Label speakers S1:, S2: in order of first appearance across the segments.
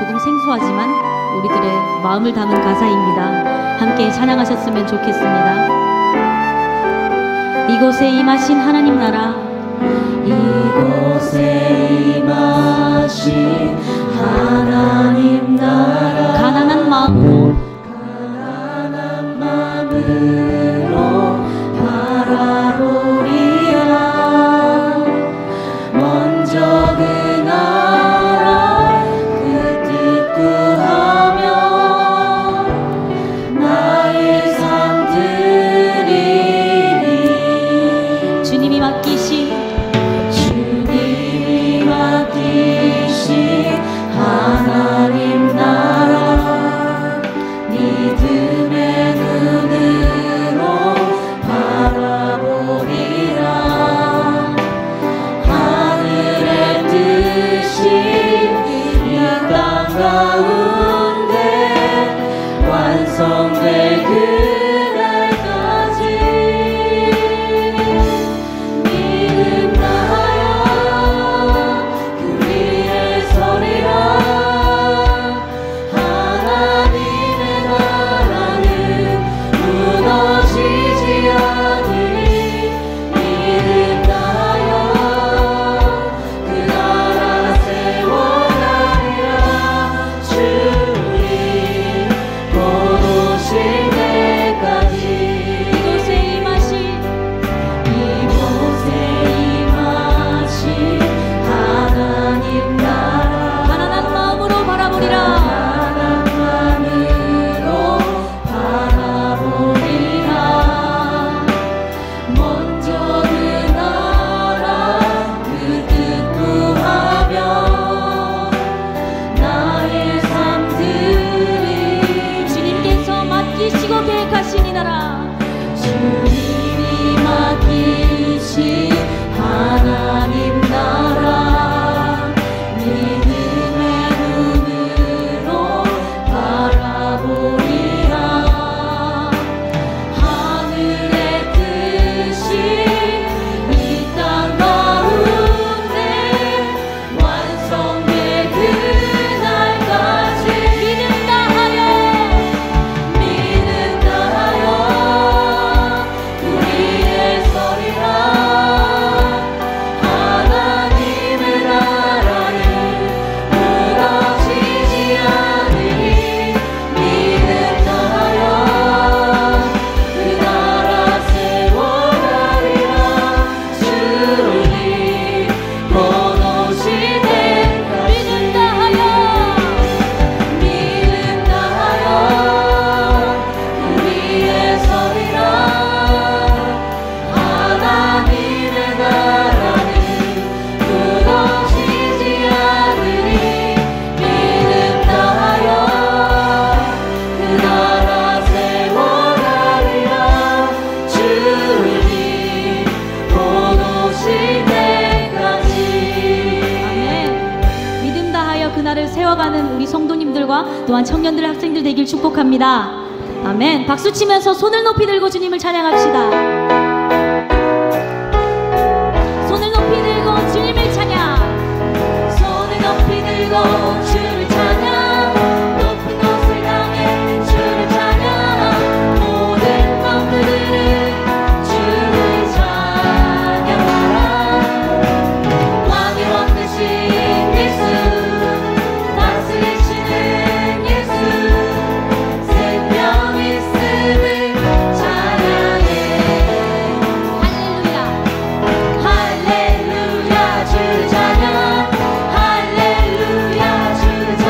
S1: 조금 생소하지만 우리들의 마음을 담은 가사입니다. 함께 찬양하셨으면 좋겠습니다. 이곳에 임하신 하나님 나라,
S2: 이곳에 임하신 하나님 나라,
S1: 가난한 마음으로
S2: 바라보리라. 먼저 그 나라 그 뜻 구하며 나의 삶 드리리.
S1: 주님이 맡기신
S2: 하나님 나라, 믿음의 눈으로 바라보리라. 하늘의 뜻이 이 땅 가운데 완성될 그날까지 믿음하여 그 위에 서리라. 하나님의 나라는 무너지지 않으리. 믿음하여 그 나라 세워나리라. 주님 곧 오실 때까지.
S1: 이곳에 임하신
S2: 하나님 나라,
S1: 가난한 마음으로 바라보리라.
S2: 하나님으로 바라보리라. 먼저 그 나라 그 뜻 구하며 나의 삶 드리.
S1: 주님께서 맡기시고 계획하신 이 나라,
S2: 주님이 맡기신 하나님 나라, 믿음의 눈으로 바라보리라. 하늘의 뜻이 이 땅 가운데 완성될 그날까지 믿음 다하여 그 위에 서리라. 하나님의 나라는 무너지지 않으리. 믿음 다하여 그 나라 세워나리라. 주님 곧 오실 때까지 믿음 다하여 그 위에 서리라. 하나님의 나라는 무너지지 않으리. 믿음 다하여 그 나라 세워나리라. 주님 곧 오실 때까지.
S1: 아멘. 믿음 다하여 그날을 세워가는 우리 성도님들과 또한 청년들, 학생들 되길 축복합니다. 아멘. 박수 치면서 손을 높이 들고 주님을 찬양합시다. 손을 높이 들고 주님을 찬양.
S2: 손을 높이 들고 주를 찬양. 높은 곳을 향해 주를 찬양. 모든 성도들은 주를 찬양하라. 왕의 왕 되신 예수, 다스리시는 예수, 생명 있음을 찬양해.
S1: 할렐루야.
S2: 할렐루야 주를 찬양. 할렐루야 주를 찬양.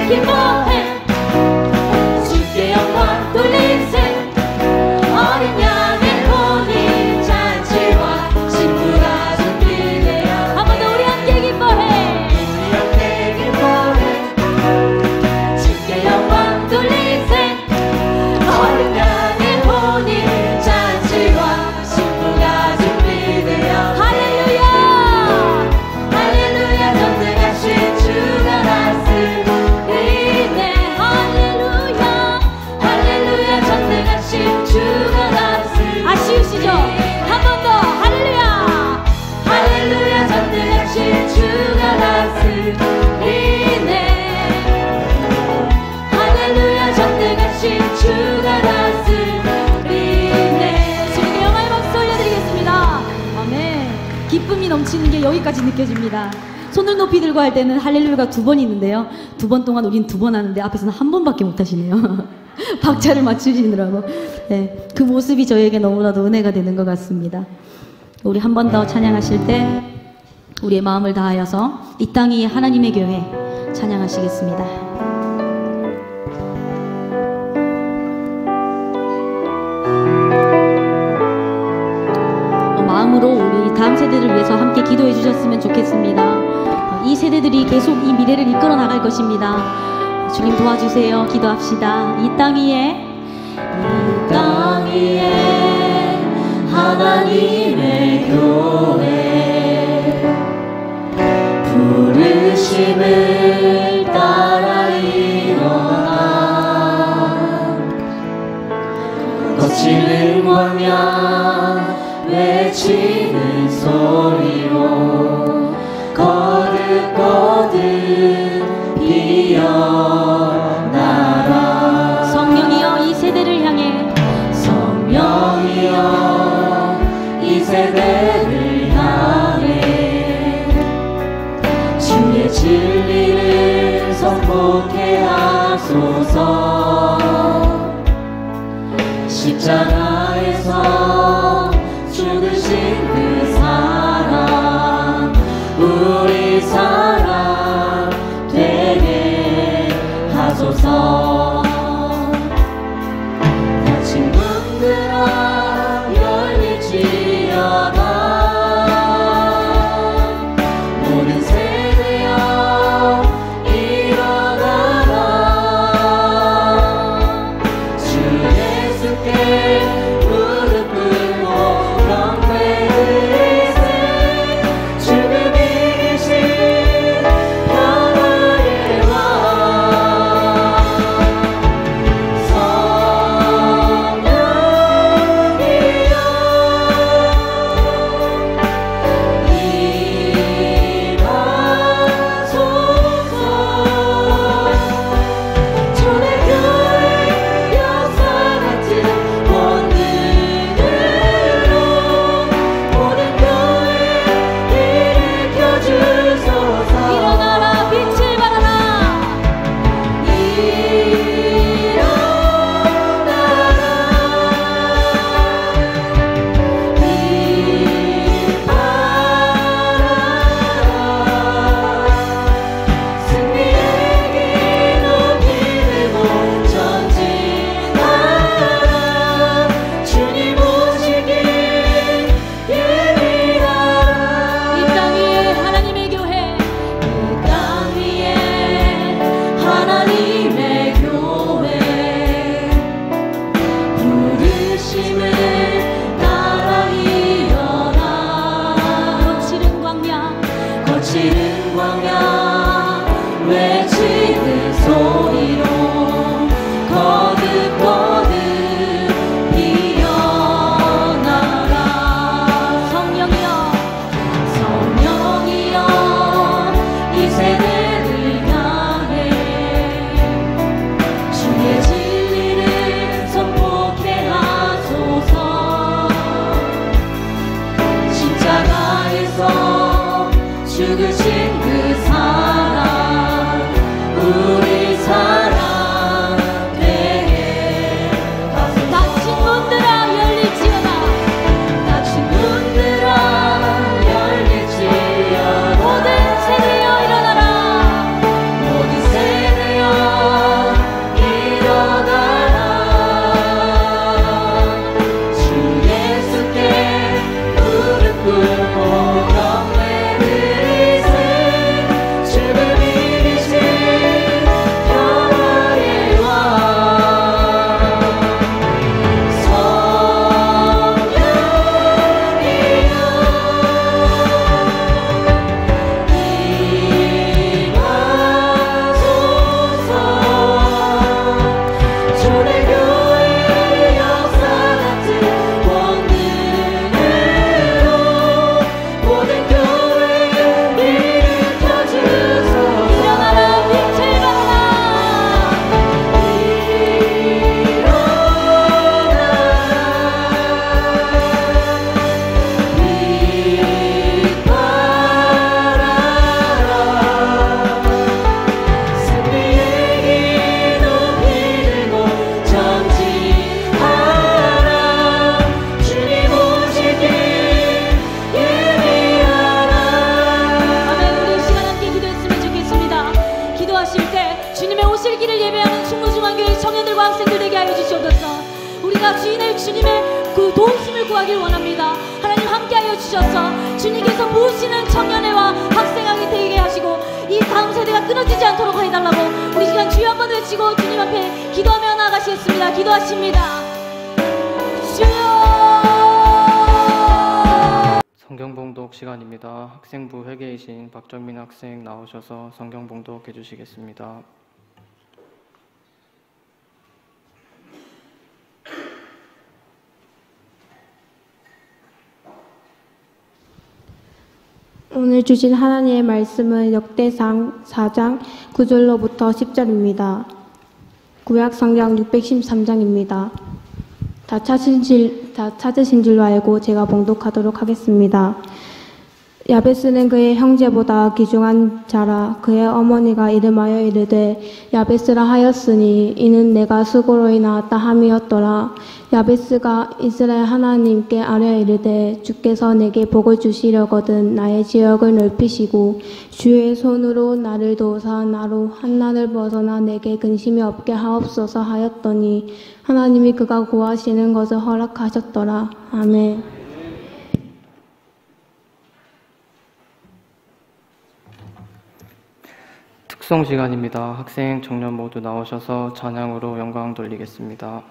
S1: 기뻐해
S2: 주께 영광 돌리세 어린 양의 혼인 잔치와 신부가 준비되어
S1: 한 번 더 우리 함께 기뻐해
S2: 우리 함께 기뻐해 주께 영광 돌리세 어린 양의 혼인 잔치와 신부가 준비되어
S1: 할렐루야
S2: 할렐루야 전능하신 주가 다스리네
S1: 할렐루야
S2: 할렐루야 전능하신 주가 다스리네
S1: 아쉬우시죠? 한 번 더 할렐루야
S2: 할렐루야 전능하신 주가 다스리네 할렐루야 전능하신 주가 다스리네
S1: 주님께 영광의 박수 올려드리겠습니다. 아멘. 기쁨이 넘치는 게 여기까지 느껴집니다. 손을 높이 들고 할 때는 할렐루야가 2번 있는데요. 2번 동안 우린 2번 하는데 앞에서는 1번밖에 못 하시네요. 박자를 맞추시느라고. 네, 그 모습이 저에게 너무나도 은혜가 되는 것 같습니다. 우리 한 번 더 찬양하실 때 우리의 마음을 다하여서 이 땅이 하나님의 교회 찬양하시겠습니다. 마음으로 우리 다음 세대를 위해서 함께 기도해 주셨으면 좋겠습니다. 이 세대들이 계속 이 미래를 이끌어 나갈 것입니다. 주님 도와주세요. 기도합시다. 이 땅 위에
S2: 땅 위에 하나님의 교회 부르심을 따라 일어나 거칠은 광야 외치는 소리로 거듭거듭 피어나라
S1: 성령이여 이 세대를 향해
S2: 성령이여 이 세대를 향해 주의 진리를 선포케 하소서 십자가에서 죽으신 그 사랑 우리 사랑 되게 하소서 닫힌 문 들어 열릴지어다 모든 세대여 일어나라 주 예수께 무릎 꿇고 경배드리세 주를 이기신 평화의 왕
S1: 일어나라 빛을 발하라 이 땅 위에 하나님의 교회
S2: 땅 위에 하나님의 교회 부르심을 따라 일어나
S1: 거칠은 광야
S2: 거칠은 광야 외치는 소리로 거듭거듭 피어나라
S1: 성령이여
S2: 성령이여 이 세대를 향해 주의 진리를 선포케 하소서 십자가에서 죽으신 그 사랑 우리 사랑 되게 하소서
S1: 닫힌 문들아 열릴지어다
S2: 닫힌 문들아 열릴지어다
S1: 모든 세대여 일어나라
S2: 모든 세대여
S1: 살기를 예배하는 충무중앙교회 청년들과 학생들 되게 하여 주시옵소서. 우리가 주님의 그 도우심을 구하길 원합니다. 하나님 함께하여 주셔서 주님께서 부으시는 청년회와 학생하게 되게 하시고 이 다음 세대가 끊어지지 않도록 해달라고 우리 시간 주여 한번 외치고 주님 앞에 기도하며 나가시겠습니다. 기도하십니다. 주여.
S3: 성경봉독 시간입니다. 학생부 회계이신 박정민 학생 나오셔서 성경봉독 해주시겠습니다.
S4: 오늘 주신 하나님의 말씀은 역대상 4장 9절로부터 10절입니다. 구약성경 613장입니다. 다 찾으신 줄로 알고 제가 봉독하도록 하겠습니다. 야베스는 그의 형제보다 귀중한 자라. 그의 어머니가 이름하여 이르되 야베스라 하였으니 이는 내가 수고로 인하였다 함이었더라. 야베스가 이스라엘 하나님께 아뢰어 이르되 주께서 내게 복을 주시려거든 나의 지역을 넓히시고 주의 손으로 나를 도우사 나로 한난을 벗어나 내게 근심이 없게 하옵소서 하였더니 하나님이 그가 구하시는 것을 허락하셨더라. 아멘.
S3: 특송 시간입니다. 학생, 청년 모두 나오셔서 찬양으로 영광 돌리겠습니다.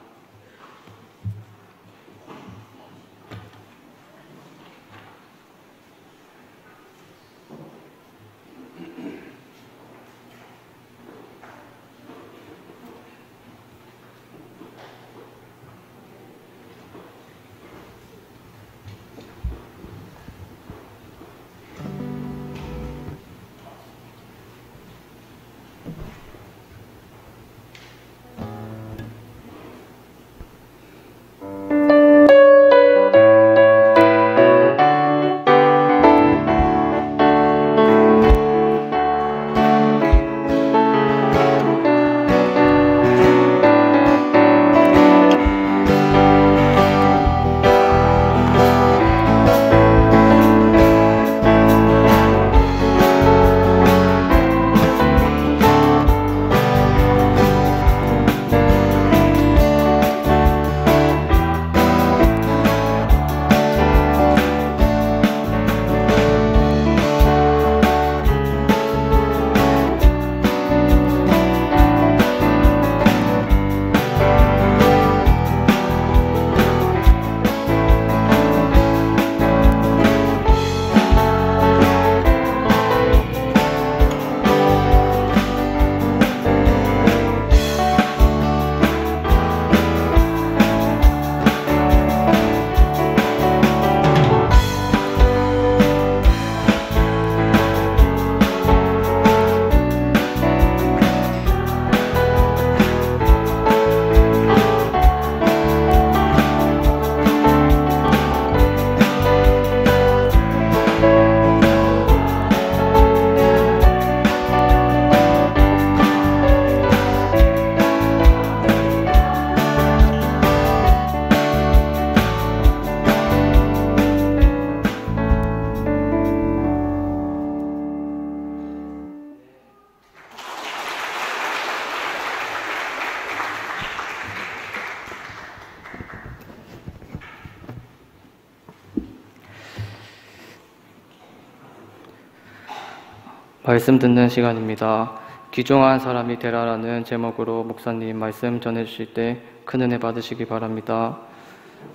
S3: 말씀 듣는 시간입니다. 귀중한 사람이 되라라는 제목으로 목사님 말씀 전해주실 때 큰 은혜 받으시기 바랍니다.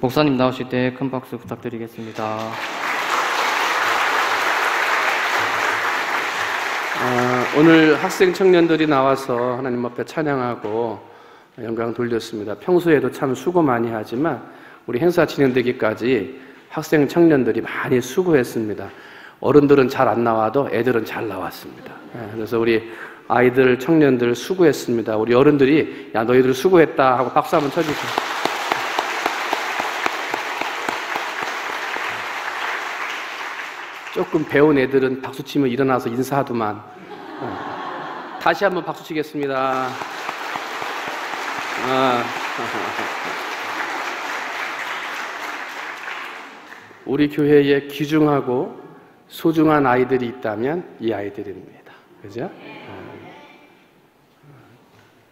S3: 목사님 나오실 때 큰 박수 부탁드리겠습니다.
S5: 오늘 학생 청년들이 나와서 하나님 앞에 찬양하고 영광 돌렸습니다. 평소에도 참 수고 많이 하지만 우리 행사 진행되기까지 학생 청년들이 많이 수고했습니다. 어른들은 잘 안 나와도 애들은 잘 나왔습니다. 그래서 우리 아이들, 청년들 수고했습니다. 우리 어른들이 야 너희들 수고했다 하고 박수 한번 쳐주세요. 조금 배운 애들은 박수 치면 일어나서 인사하더만. 다시 한번 박수 치겠습니다. 우리 교회에 귀중하고 소중한 아이들이 있다면 이 아이들입니다. 그죠?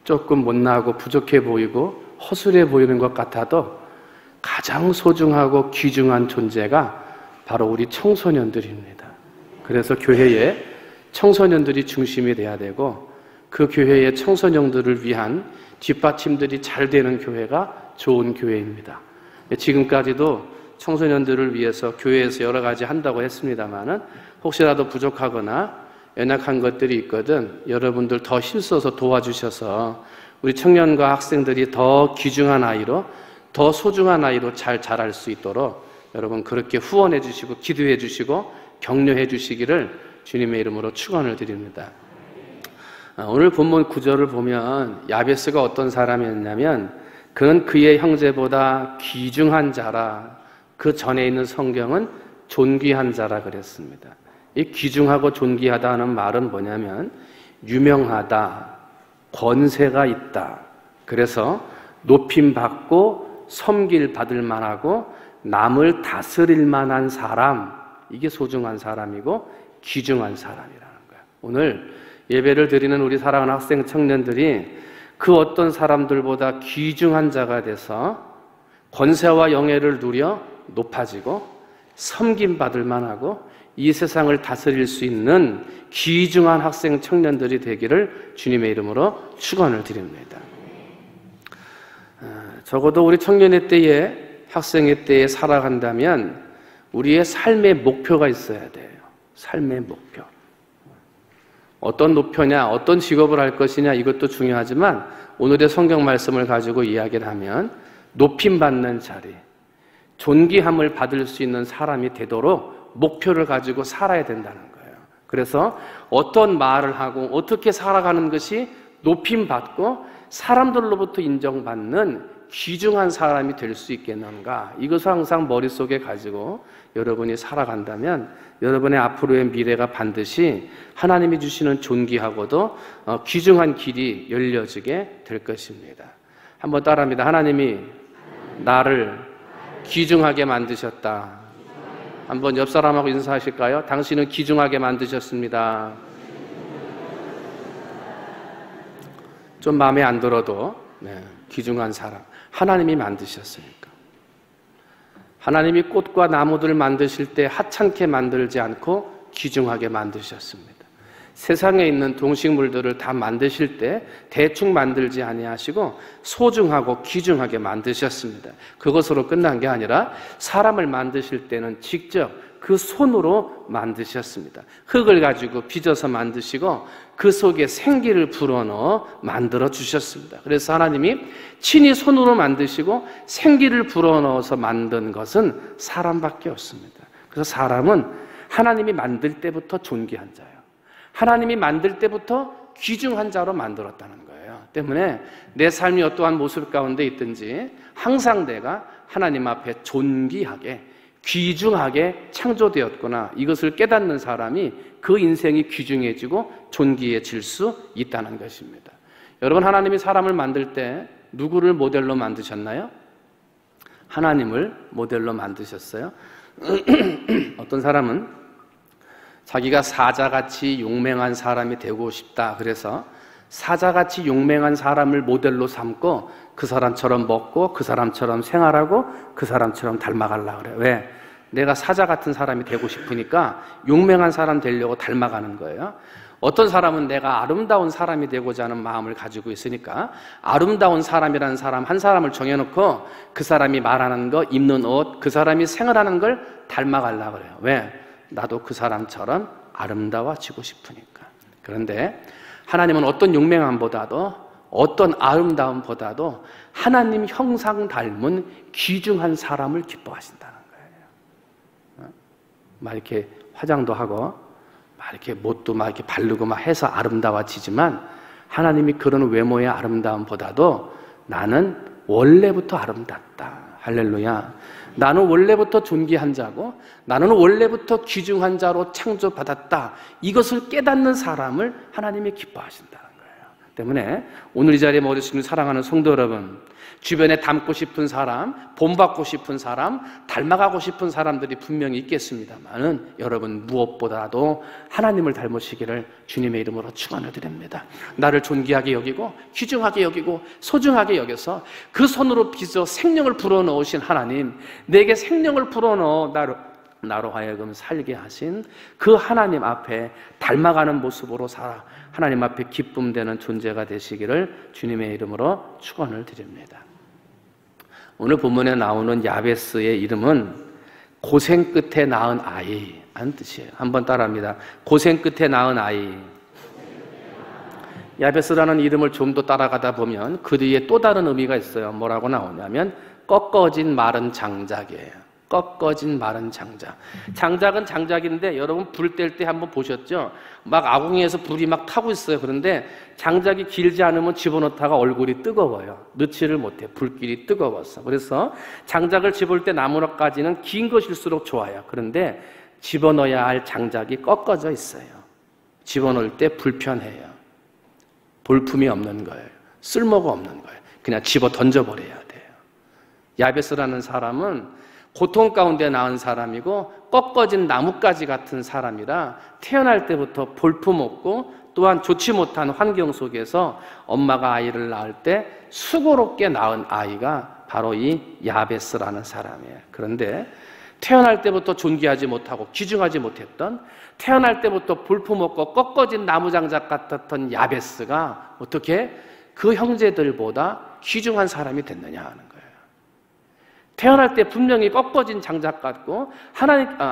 S5: 조금 못나고 부족해 보이고 허술해 보이는 것 같아도 가장 소중하고 귀중한 존재가 바로 우리 청소년들입니다. 그래서 교회에 청소년들이 중심이 돼야 되고 그 교회의 청소년들을 위한 뒷받침들이 잘 되는 교회가 좋은 교회입니다. 지금까지도 청소년들을 위해서 교회에서 여러 가지 한다고 했습니다마는 혹시라도 부족하거나 연약한 것들이 있거든 여러분들 더 힘써서 도와주셔서 우리 청년과 학생들이 더 귀중한 아이로 더 소중한 아이로 잘 자랄 수 있도록 여러분 그렇게 후원해 주시고 기도해 주시고 격려해 주시기를 주님의 이름으로 축원을 드립니다. 오늘 본문 9절을 보면 야베스가 어떤 사람이었냐면 그는 그의 형제보다 귀중한 자라. 그 전에 있는 성경은 존귀한 자라 그랬습니다. 이 귀중하고 존귀하다는 말은 뭐냐면 유명하다, 권세가 있다. 그래서 높임받고 섬길 받을 만하고 남을 다스릴 만한 사람, 이게 소중한 사람이고 귀중한 사람이라는 거예요. 오늘 예배를 드리는 우리 사랑하는 학생 청년들이 그 어떤 사람들보다 귀중한 자가 돼서 권세와 영예를 누려 높아지고 섬김받을 만하고 이 세상을 다스릴 수 있는 귀중한 학생 청년들이 되기를 주님의 이름으로 축원을 드립니다. 적어도 우리 청년의 때에 학생의 때에 살아간다면 우리의 삶의 목표가 있어야 돼요. 삶의 목표. 어떤 목표냐, 어떤 직업을 할 것이냐 이것도 중요하지만 오늘의 성경 말씀을 가지고 이야기를 하면 높임받는 자리, 존귀함을 받을 수 있는 사람이 되도록 목표를 가지고 살아야 된다는 거예요. 그래서 어떤 말을 하고 어떻게 살아가는 것이 높임받고 사람들로부터 인정받는 귀중한 사람이 될 수 있겠는가, 이것을 항상 머릿속에 가지고 여러분이 살아간다면 여러분의 앞으로의 미래가 반드시 하나님이 주시는 존귀하고도 귀중한 길이 열려지게 될 것입니다. 한번 따라합니다. 하나님이 나를 귀중하게 만드셨다. 한번 옆 사람하고 인사하실까요? 당신은 귀중하게 만드셨습니다. 좀 마음에 안 들어도 귀중한 사람, 하나님이 만드셨으니까. 하나님이 꽃과 나무들을 만드실 때 하찮게 만들지 않고 귀중하게 만드셨습니다. 세상에 있는 동식물들을 다 만드실 때 대충 만들지 아니하시고 소중하고 귀중하게 만드셨습니다. 그것으로 끝난 게 아니라 사람을 만드실 때는 직접 그 손으로 만드셨습니다. 흙을 가지고 빚어서 만드시고 그 속에 생기를 불어넣어 만들어 주셨습니다. 그래서 하나님이 친히 손으로 만드시고 생기를 불어넣어서 만든 것은 사람밖에 없습니다. 그래서 사람은 하나님이 만들 때부터 존귀한 자예요. 하나님이 만들 때부터 귀중한 자로 만들었다는 거예요. 때문에 내 삶이 어떠한 모습 가운데 있든지 항상 내가 하나님 앞에 존귀하게 귀중하게 창조되었구나, 이것을 깨닫는 사람이 그 인생이 귀중해지고 존귀해질 수 있다는 것입니다. 여러분, 하나님이 사람을 만들 때 누구를 모델로 만드셨나요? 하나님을 모델로 만드셨어요. 어떤 사람은 자기가 사자같이 용맹한 사람이 되고 싶다, 그래서 사자같이 용맹한 사람을 모델로 삼고 그 사람처럼 먹고 그 사람처럼 생활하고 그 사람처럼 닮아가려고 그래요. 왜? 내가 사자 같은 사람이 되고 싶으니까 용맹한 사람 되려고 닮아가는 거예요. 어떤 사람은 내가 아름다운 사람이 되고자 하는 마음을 가지고 있으니까 아름다운 사람이라는 사람 한 사람을 정해놓고 그 사람이 말하는 거, 입는 옷, 그 사람이 생활하는 걸 닮아가려고 그래요. 왜? 나도 그 사람처럼 아름다워지고 싶으니까. 그런데 하나님은 어떤 용맹함보다도 어떤 아름다움보다도 하나님 형상 닮은 귀중한 사람을 기뻐하신다는 거예요. 막 이렇게 화장도 하고 막 이렇게 못도 막 이렇게 바르고 막 해서 아름다워지지만 하나님이 그런 외모의 아름다움보다도 나는 원래부터 아름답다. 할렐루야. 나는 원래부터 존귀한 자고 나는 원래부터 귀중한 자로 창조받았다. 이것을 깨닫는 사람을 하나님이 기뻐하신다는 거예요. 때문에 오늘 이 자리에 모여주신 사랑하는 성도 여러분, 주변에 닮고 싶은 사람, 본받고 싶은 사람, 닮아가고 싶은 사람들이 분명히 있겠습니다만은 여러분 무엇보다도 하나님을 닮으시기를 주님의 이름으로 축원을 드립니다. 나를 존귀하게 여기고 귀중하게 여기고 소중하게 여겨서 그 손으로 빚어 생명을 불어넣으신 하나님, 내게 생명을 불어넣어 나로 하여금 살게 하신 그 하나님 앞에 닮아가는 모습으로 살아 하나님 앞에 기쁨되는 존재가 되시기를 주님의 이름으로 축원을 드립니다. 오늘 본문에 나오는 야베스의 이름은 고생 끝에 낳은 아이라는 뜻이에요. 한번 따라합니다. 고생 끝에 낳은 아이. 야베스라는 이름을 좀 더 따라가다 보면 그 뒤에 또 다른 의미가 있어요. 뭐라고 나오냐면 꺾어진 마른 장작이에요. 꺾어진 마른 장작. 장작은 장작인데 여러분 불 뗄 때 한번 보셨죠? 막 아궁이에서 불이 막 타고 있어요. 그런데 장작이 길지 않으면 집어넣다가 얼굴이 뜨거워요. 넣지를 못해. 불길이 뜨거워서. 그래서 장작을 집을 때 나무까지는 긴 것일수록 좋아요. 그런데 집어넣어야 할 장작이 꺾어져 있어요. 집어넣을 때 불편해요. 볼품이 없는 거예요. 쓸모가 없는 거예요. 그냥 집어 던져버려야 돼요. 야베스라는 사람은 고통 가운데 낳은 사람이고 꺾어진 나뭇가지 같은 사람이라 태어날 때부터 볼품없고 또한 좋지 못한 환경 속에서 엄마가 아이를 낳을 때 수고롭게 낳은 아이가 바로 이 야베스라는 사람이에요. 그런데 태어날 때부터 존귀하지 못하고 귀중하지 못했던, 태어날 때부터 볼품없고 꺾어진 나무장작 같았던 야베스가 어떻게 그 형제들보다 귀중한 사람이 됐느냐 하는 거예요. 태어날 때 분명히 꺾어진 장작 같고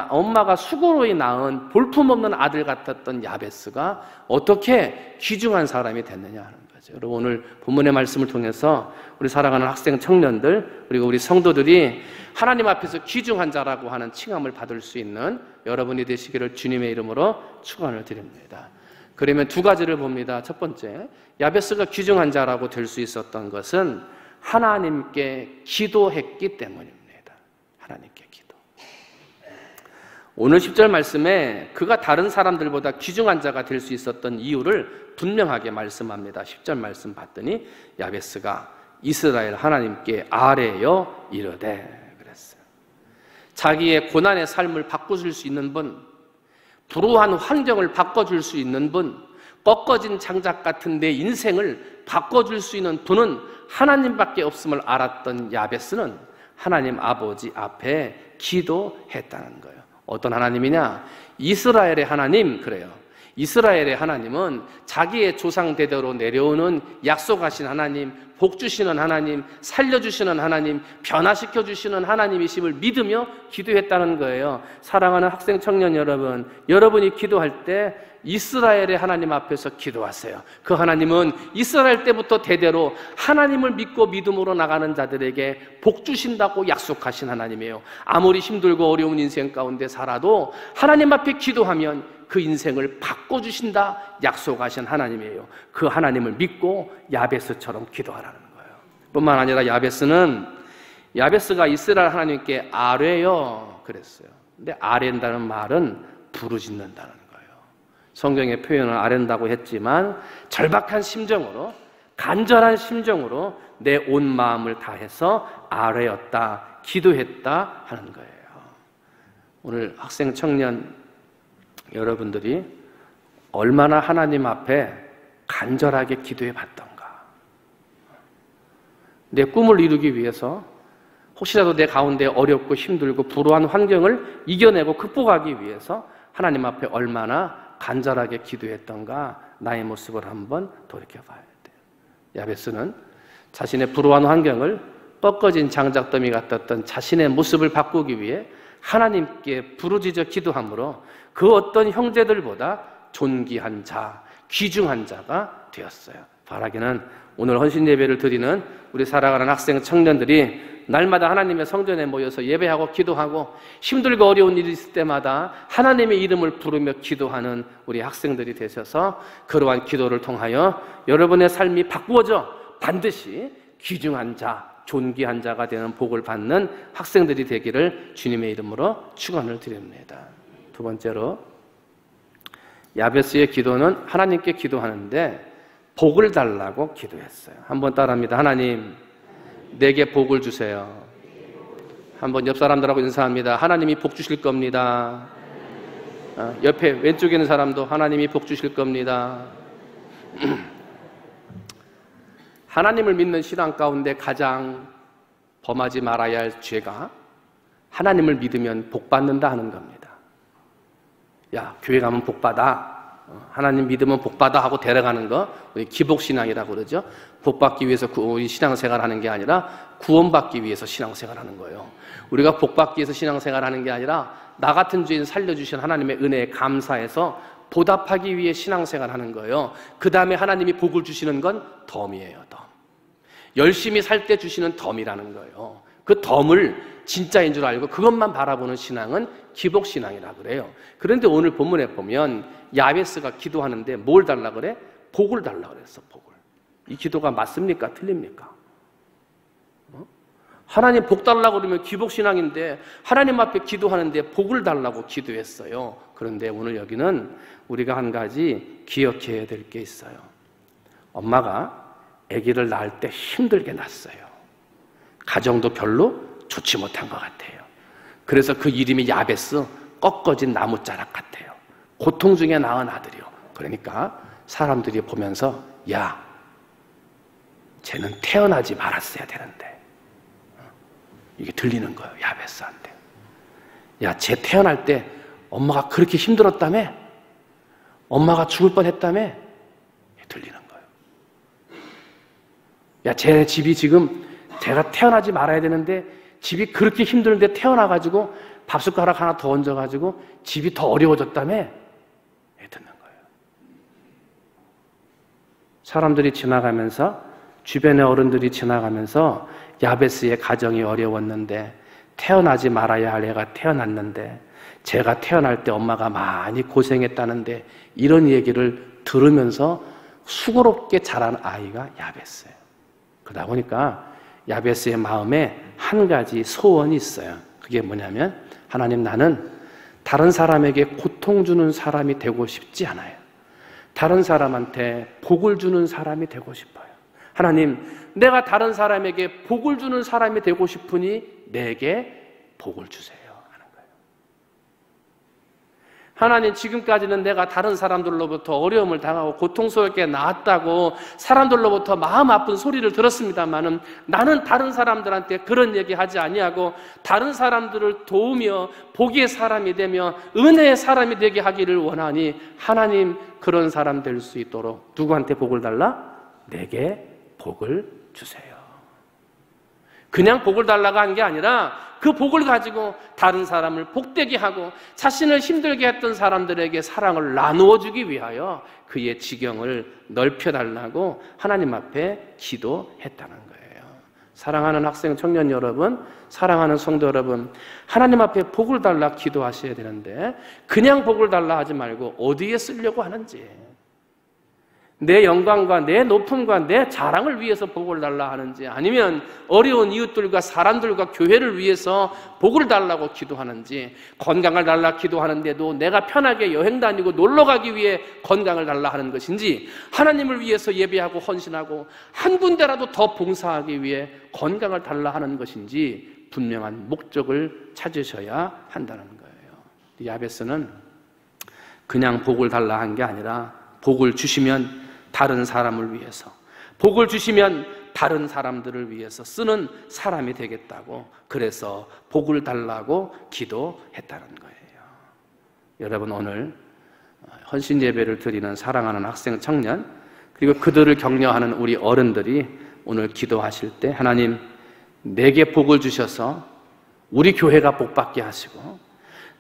S5: 엄마가 수고로이 낳은 볼품없는 아들 같았던 야베스가 어떻게 귀중한 사람이 됐느냐 하는 거죠. 여러분, 오늘 본문의 말씀을 통해서 우리 사랑하는 학생 청년들 그리고 우리 성도들이 하나님 앞에서 귀중한 자라고 하는 칭함을 받을 수 있는 여러분이 되시기를 주님의 이름으로 축원을 드립니다. 그러면 두 가지를 봅니다. 첫 번째, 야베스가 귀중한 자라고 될 수 있었던 것은 하나님께 기도했기 때문입니다. 하나님께 기도. 오늘 10절 말씀에 그가 다른 사람들보다 귀중한 자가 될 수 있었던 이유를 분명하게 말씀합니다. 10절 말씀 봤더니 야베스가 이스라엘 하나님께 아뢰어 이르되 그랬어요. 자기의 고난의 삶을 바꿔줄 수 있는 분, 불우한 환경을 바꿔줄 수 있는 분, 꺾어진 장작 같은 내 인생을 바꿔줄 수 있는 분은 하나님밖에 없음을 알았던 야베스는 하나님 아버지 앞에 기도했다는 거예요. 어떤 하나님이냐? 이스라엘의 하나님. 그래요. 이스라엘의 하나님은 자기의 조상 대대로 내려오는 약속하신 하나님, 복 주시는 하나님, 살려주시는 하나님, 변화시켜 주시는 하나님이심을 믿으며 기도했다는 거예요. 사랑하는 학생 청년 여러분, 여러분이 기도할 때 이스라엘의 하나님 앞에서 기도하세요. 그 하나님은 이스라엘 때부터 대대로 하나님을 믿고 믿음으로 나가는 자들에게 복 주신다고 약속하신 하나님이에요. 아무리 힘들고 어려운 인생 가운데 살아도 하나님 앞에 기도하면 그 인생을 바꿔주신다 약속하신 하나님이에요. 그 하나님을 믿고 야베스처럼 기도하라는 거예요. 뿐만 아니라 야베스가 이스라엘 하나님께 아뢰요 그랬어요. 근데 아뢰는다는 말은 부르짖는다는 거예요. 성경의 표현은 아뢰는다고 했지만 절박한 심정으로, 간절한 심정으로 내 온 마음을 다해서 아뢰었다, 기도했다 하는 거예요. 오늘 학생 청년 여러분들이 얼마나 하나님 앞에 간절하게 기도해 봤던가. 내 꿈을 이루기 위해서 혹시라도 내 가운데 어렵고 힘들고 불우한 환경을 이겨내고 극복하기 위해서 하나님 앞에 얼마나 간절하게 기도했던가 나의 모습을 한번 돌이켜봐야 돼요. 야베스는 자신의 불우한 환경을 꺾어진 장작더미 같았던 자신의 모습을 바꾸기 위해 하나님께 부르짖어 기도함으로 그 어떤 형제들보다 존귀한 자, 귀중한 자가 되었어요. 바라기는 오늘 헌신 예배를 드리는 우리 살아가는 학생 청년들이 날마다 하나님의 성전에 모여서 예배하고 기도하고 힘들고 어려운 일이 있을 때마다 하나님의 이름을 부르며 기도하는 우리 학생들이 되셔서 그러한 기도를 통하여 여러분의 삶이 바꾸어져 반드시 귀중한 자, 존귀한 자가 되는 복을 받는 학생들이 되기를 주님의 이름으로 축원을 드립니다. 두 번째로 야베스의 기도는 하나님께 기도하는데 복을 달라고 기도했어요. 한번 따라합니다. 하나님, 내게 복을 주세요. 한번 옆 사람들하고 인사합니다. 하나님이 복 주실 겁니다. 옆에 왼쪽에 있는 사람도 하나님이 복 주실 겁니다. 하나님을 믿는 신앙 가운데 가장 범하지 말아야 할 죄가 하나님을 믿으면 복 받는다 하는 겁니다. 야, 교회 가면 복 받아. 하나님 믿으면 복 받아 하고 데려가는 거, 우리 기복신앙이라고 그러죠. 복 받기 위해서 우리 신앙생활 하는 게 아니라 구원받기 위해서 신앙생활 하는 거예요. 우리가 복 받기 위해서 신앙생활 하는 게 아니라 나 같은 죄인 살려주신 하나님의 은혜에 감사해서 보답하기 위해 신앙생활 하는 거예요. 그 다음에 하나님이 복을 주시는 건 덤이에요. 덤. 열심히 살 때 주시는 덤이라는 거예요. 그 덤을 진짜인 줄 알고 그것만 바라보는 신앙은 기복신앙이라 그래요. 그런데 오늘 본문에 보면 야베스가 기도하는데 뭘 달라 그래? 복을 달라 그랬어. 복을. 이 기도가 맞습니까? 틀립니까? 하나님 복 달라고 그러면 기복신앙인데 하나님 앞에 기도하는데 복을 달라고 기도했어요. 그런데 오늘 여기는 우리가 한 가지 기억해야 될 게 있어요. 엄마가 아기를 낳을 때 힘들게 낳았어요. 가정도 별로 좋지 못한 것 같아요. 그래서 그 이름이 야베스, 꺾어진 나무자락 같아요. 고통 중에 낳은 아들이요. 그러니까 사람들이 보면서 야, 쟤는 태어나지 말았어야 되는데, 이게 들리는 거예요. 야베스한테. 야, 쟤 태어날 때 엄마가 그렇게 힘들었다며? 엄마가 죽을 뻔했다며? 들리는 거예요. 야, 쟤 집이 지금 제가 태어나지 말아야 되는데 집이 그렇게 힘드는데 태어나가지고 밥숟가락 하나 더 얹어가지고 집이 더 어려워졌다며? 듣는 거예요. 사람들이 지나가면서, 주변의 어른들이 지나가면서 야베스의 가정이 어려웠는데 태어나지 말아야 할 애가 태어났는데 제가 태어날 때 엄마가 많이 고생했다는데 이런 얘기를 들으면서 수고롭게 자란 아이가 야베스예요. 그러다 보니까 야베스의 마음에 한 가지 소원이 있어요. 그게 뭐냐면, 하나님, 나는 다른 사람에게 고통 주는 사람이 되고 싶지 않아요. 다른 사람한테 복을 주는 사람이 되고 싶어요. 하나님, 내가 다른 사람에게 복을 주는 사람이 되고 싶으니 내게 복을 주세요 하는 거예요. 하나님, 지금까지는 내가 다른 사람들로부터 어려움을 당하고 고통스럽게 나았다고 사람들로부터 마음 아픈 소리를 들었습니다마는 나는 다른 사람들한테 그런 얘기하지 아니하고 다른 사람들을 도우며 복의 사람이 되며 은혜의 사람이 되게 하기를 원하니 하나님, 그런 사람 될 수 있도록 누구한테 복을 달라? 내게 복을 주세요. 그냥 복을 달라고 한 게 아니라 그 복을 가지고 다른 사람을 복되게 하고 자신을 힘들게 했던 사람들에게 사랑을 나누어 주기 위하여 그의 지경을 넓혀달라고 하나님 앞에 기도했다는 거예요. 사랑하는 학생 청년 여러분, 사랑하는 성도 여러분, 하나님 앞에 복을 달라 기도하셔야 되는데 그냥 복을 달라 하지 말고 어디에 쓰려고 하는지, 내 영광과 내 높음과 내 자랑을 위해서 복을 달라 하는지, 아니면 어려운 이웃들과 사람들과 교회를 위해서 복을 달라고 기도하는지, 건강을 달라 기도하는데도 내가 편하게 여행 다니고 놀러 가기 위해 건강을 달라 하는 것인지, 하나님을 위해서 예배하고 헌신하고 한 군데라도 더 봉사하기 위해 건강을 달라 하는 것인지 분명한 목적을 찾으셔야 한다는 거예요. 야베스는 그냥 복을 달라 한 게 아니라 복을 주시면 다른 사람을 위해서, 복을 주시면 다른 사람들을 위해서 쓰는 사람이 되겠다고, 그래서 복을 달라고 기도했다는 거예요. 여러분, 오늘 헌신 예배를 드리는 사랑하는 학생, 청년, 그리고 그들을 격려하는 우리 어른들이 오늘 기도하실 때 하나님, 내게 복을 주셔서 우리 교회가 복받게 하시고,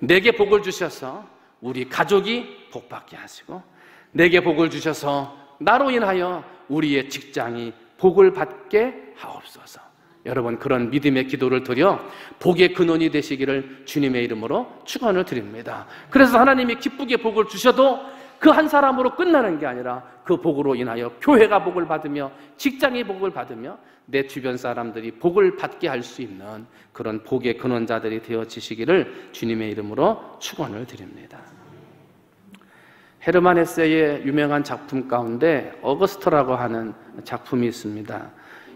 S5: 내게 복을 주셔서 우리 가족이 복받게 하시고, 내게 복을 주셔서 나로 인하여 우리의 직장이 복을 받게 하옵소서. 여러분, 그런 믿음의 기도를 드려 복의 근원이 되시기를 주님의 이름으로 축원을 드립니다. 그래서 하나님이 기쁘게 복을 주셔도 그 한 사람으로 끝나는 게 아니라 그 복으로 인하여 교회가 복을 받으며 직장이 복을 받으며 내 주변 사람들이 복을 받게 할 수 있는 그런 복의 근원자들이 되어지시기를 주님의 이름으로 축원을 드립니다. 헤르만 헤세의 유명한 작품 가운데 어거스터라고 하는 작품이 있습니다.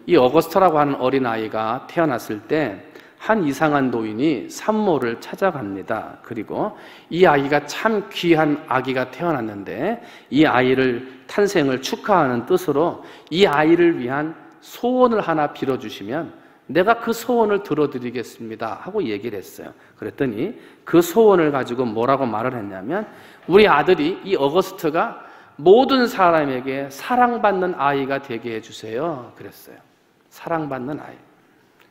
S5: 이 어거스터라고 하는 어린아이가 태어났을 때 한 이상한 노인이 산모를 찾아갑니다. 그리고 이 아이가 참 귀한 아기가 태어났는데 이 아이를 탄생을 축하하는 뜻으로 이 아이를 위한 소원을 하나 빌어주시면 내가 그 소원을 들어드리겠습니다 하고 얘기를 했어요. 그랬더니 그 소원을 가지고 뭐라고 말을 했냐면 우리 아들이 이 어거스트가 모든 사람에게 사랑받는 아이가 되게 해주세요 그랬어요. 사랑받는 아이.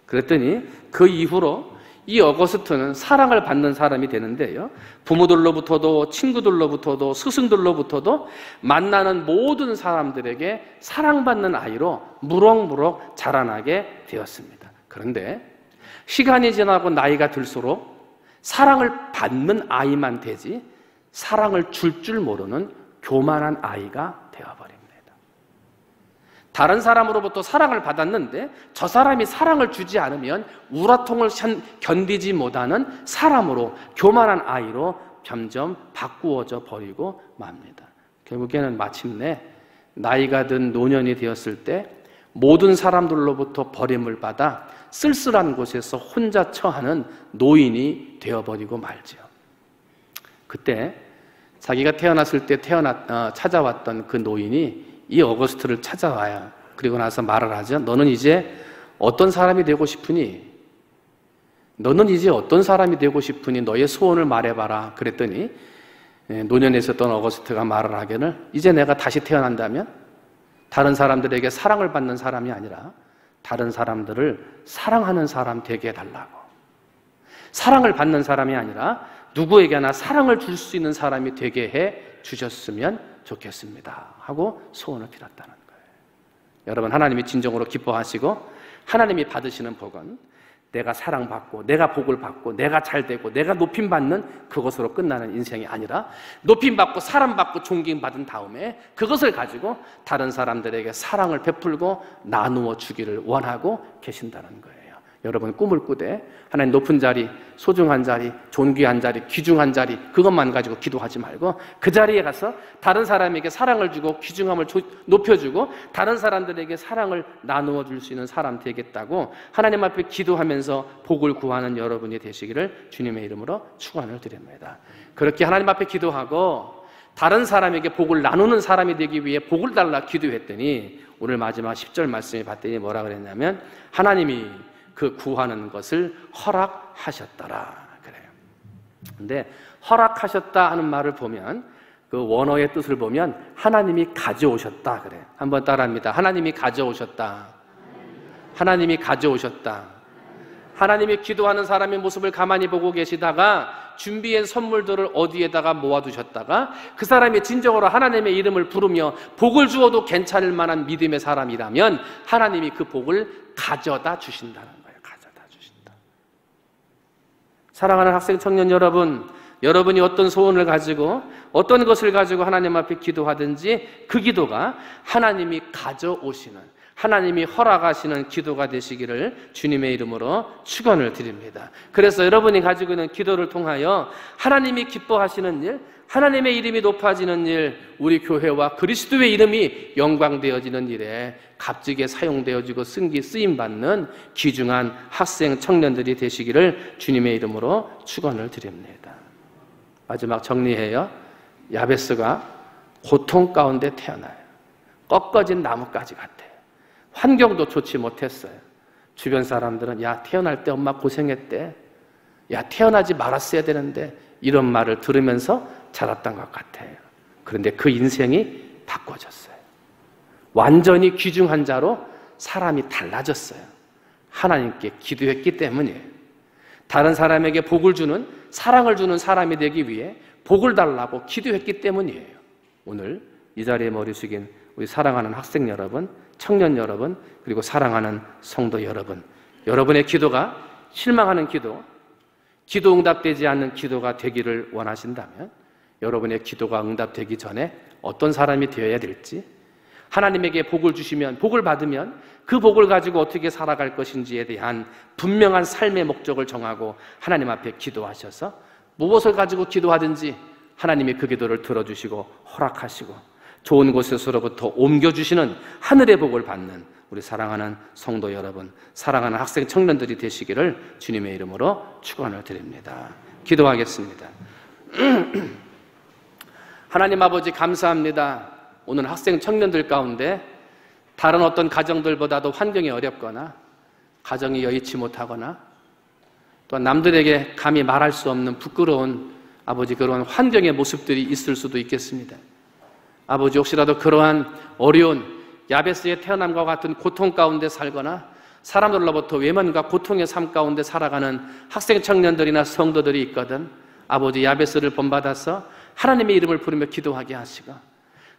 S5: 그랬더니 그 이후로 이 어거스트는 사랑을 받는 사람이 되는데요, 부모들로부터도 친구들로부터도 스승들로부터도 만나는 모든 사람들에게 사랑받는 아이로 무럭무럭 자라나게 되었습니다. 그런데 시간이 지나고 나이가 들수록 사랑을 받는 아이만 되지 사랑을 줄 모르는 교만한 아이가 되어버립니다. 다른 사람으로부터 사랑을 받았는데 저 사람이 사랑을 주지 않으면 우라통을 견디지 못하는 사람으로, 교만한 아이로 점점 바꾸어져 버리고 맙니다. 결국에는 마침내 나이가 든 노년이 되었을 때 모든 사람들로부터 버림을 받아 쓸쓸한 곳에서 혼자 처하는 노인이 되어버리고 말죠. 그때 자기가 태어났을 때 찾아왔던 그 노인이 이 어거스트를 찾아와요. 그리고 나서 말을 하죠. 너는 이제 어떤 사람이 되고 싶으니? 너는 이제 어떤 사람이 되고 싶으니? 너의 소원을 말해봐라. 그랬더니 노년에 있었던 어거스트가 말을 하기를 이제 내가 다시 태어난다면 다른 사람들에게 사랑을 받는 사람이 아니라 다른 사람들을 사랑하는 사람 되게 해달라고. 사랑을 받는 사람이 아니라 누구에게나 사랑을 줄 수 있는 사람이 되게 해 주셨으면 좋겠습니다 하고 소원을 빌었다는 거예요. 여러분, 하나님이 진정으로 기뻐하시고 하나님이 받으시는 복은 내가 사랑받고 내가 복을 받고 내가 잘되고 내가 높임받는 그것으로 끝나는 인생이 아니라 높임받고 사랑받고 존경받은 다음에 그것을 가지고 다른 사람들에게 사랑을 베풀고 나누어 주기를 원하고 계신다는 거예요. 여러분, 꿈을 꾸되 하나님 높은 자리, 소중한 자리, 존귀한 자리, 귀중한 자리 그것만 가지고 기도하지 말고 그 자리에 가서 다른 사람에게 사랑을 주고 귀중함을 높여주고 다른 사람들에게 사랑을 나누어 줄 수 있는 사람 되겠다고 하나님 앞에 기도하면서 복을 구하는 여러분이 되시기를 주님의 이름으로 축원을 드립니다. 그렇게 하나님 앞에 기도하고 다른 사람에게 복을 나누는 사람이 되기 위해 복을 달라 기도했더니 오늘 마지막 10절 말씀에 봤더니 뭐라 그랬냐면 하나님이 그 구하는 것을 허락하셨더라 그래요. 근데 허락하셨다 하는 말을 보면 그 원어의 뜻을 보면 하나님이 가져오셨다 그래요. 한번 따라합니다. 하나님이 가져오셨다. 하나님이 가져오셨다. 하나님이 기도하는 사람의 모습을 가만히 보고 계시다가 준비한 선물들을 어디에다가 모아두셨다가 그 사람이 진정으로 하나님의 이름을 부르며 복을 주어도 괜찮을 만한 믿음의 사람이라면 하나님이 그 복을 가져다 주신다는 거예요. 가져다 주신다. 사랑하는 학생 청년 여러분, 여러분이 어떤 소원을 가지고 어떤 것을 가지고 하나님 앞에 기도하든지 그 기도가 하나님이 가져오시는, 하나님이 허락하시는 기도가 되시기를 주님의 이름으로 축원을 드립니다. 그래서 여러분이 가지고 있는 기도를 통하여 하나님이 기뻐하시는 일, 하나님의 이름이 높아지는 일, 우리 교회와 그리스도의 이름이 영광되어지는 일에 값지게 사용되어지고 쓰임받는 귀중한 학생 청년들이 되시기를 주님의 이름으로 축원을 드립니다. 마지막 정리해요. 야베스가 고통 가운데 태어나요. 꺾어진 나뭇가지 같아요. 환경도 좋지 못했어요. 주변 사람들은 야, 태어날 때 엄마 고생했대. 야, 태어나지 말았어야 되는데, 이런 말을 들으면서 자랐던 것 같아요. 그런데 그 인생이 바꿔졌어요. 완전히 귀중한 자로 사람이 달라졌어요. 하나님께 기도했기 때문이에요. 다른 사람에게 복을 주는, 사랑을 주는 사람이 되기 위해 복을 달라고 기도했기 때문이에요. 오늘 이 자리에 머리 숙인 우리 사랑하는 학생 여러분, 청년 여러분, 그리고 사랑하는 성도 여러분, 여러분의 기도가 실망하는 기도, 기도 응답되지 않는 기도가 되기를 원하신다면 여러분의 기도가 응답되기 전에 어떤 사람이 되어야 될지, 하나님에게 복을 주시면, 복을 받으면 그 복을 가지고 어떻게 살아갈 것인지에 대한 분명한 삶의 목적을 정하고 하나님 앞에 기도하셔서 무엇을 가지고 기도하든지 하나님이 그 기도를 들어주시고 허락하시고 좋은 곳에서로부터 옮겨주시는 하늘의 복을 받는 우리 사랑하는 성도 여러분, 사랑하는 학생 청년들이 되시기를 주님의 이름으로 축원을 드립니다. 기도하겠습니다. 하나님 아버지 감사합니다. 오늘 학생 청년들 가운데 다른 어떤 가정들보다도 환경이 어렵거나 가정이 여의치 못하거나 또 남들에게 감히 말할 수 없는 부끄러운 아버지 그러한 환경의 모습들이 있을 수도 있겠습니다. 아버지 혹시라도 그러한 어려운 야베스의 태어남과 같은 고통 가운데 살거나 사람들로부터 외면과 고통의 삶 가운데 살아가는 학생 청년들이나 성도들이 있거든 아버지 야베스를 본받아서 하나님의 이름을 부르며 기도하게 하시고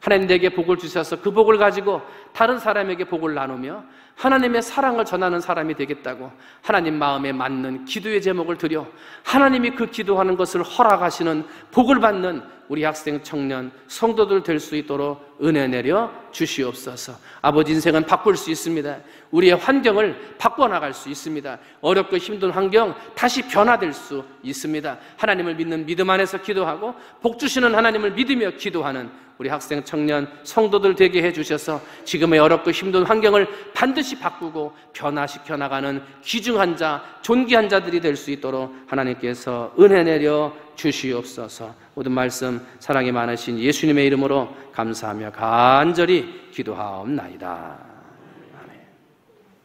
S5: 하나님 내게 복을 주셔서 그 복을 가지고 다른 사람에게 복을 나누며 하나님의 사랑을 전하는 사람이 되겠다고 하나님 마음에 맞는 기도의 제목을 드려 하나님이 그 기도하는 것을 허락하시는 복을 받는 우리 학생 청년 성도들 될 수 있도록 은혜 내려 주시옵소서. 아버지 인생은 바꿀 수 있습니다. 우리의 환경을 바꿔나갈 수 있습니다. 어렵고 힘든 환경 다시 변화될 수 있습니다. 하나님을 믿는 믿음 안에서 기도하고 복 주시는 하나님을 믿으며 기도하는 우리 학생 청년 성도들 되게 해주셔서 지금의 어렵고 힘든 환경을 반드시 바꾸고 변화시켜 나가는 귀중한 자, 존귀한 자들이 될 수 있도록 하나님께서 은혜 내려 주시옵소서. 모든 말씀 사랑이 많으신 예수님의 이름으로 감사하며 간절히 기도하옵나이다.